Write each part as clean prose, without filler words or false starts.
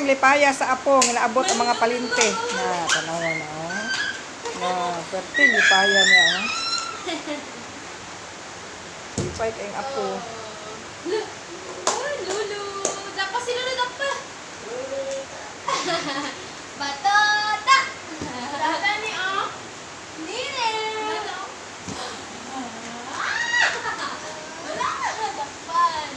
perting lipaya sa apo nga naabot ang mga palinte. Na tanawa na oh. Na perting lipaya niya oh. Lipay kayong apo. Lulu. Dapat si Lulu dapat. Batata. Batata ni oh. Nine. Wala na dapat.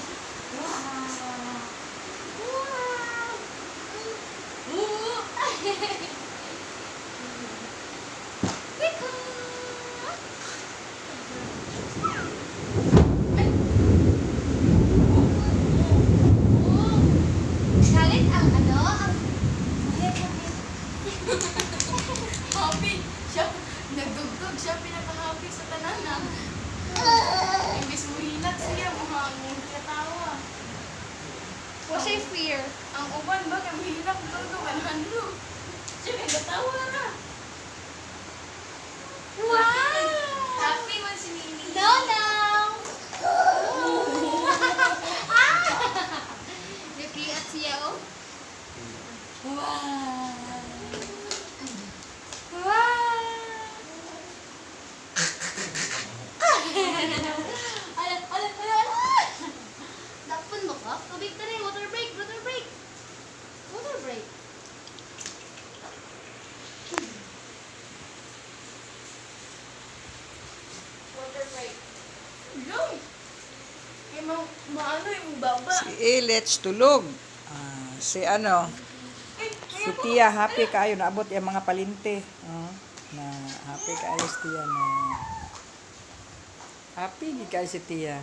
Galit ang ano? Happy. Siya, nagdugtog siya, pinaka-happy sa tanan. Imbis mo hinat siya, mukhang katawa. What's your fear? Ang uban ba, kaya mahirap todo, kanhando. Siya, nagkatawa na. Wow! Happy man si Nini. No, no! Nakiat siya, oh. Wow! Wow! Ala! Dakpan mo ka? Tubig na rin. Water break! Water break! Water break! Water break. Long. Kaya maano yung baba. Si Ilets tulog. Si ano, si Tia happy kayo naabot yung mga palinte. Na happy kayo si Tia na. Happy di kayo si Tia.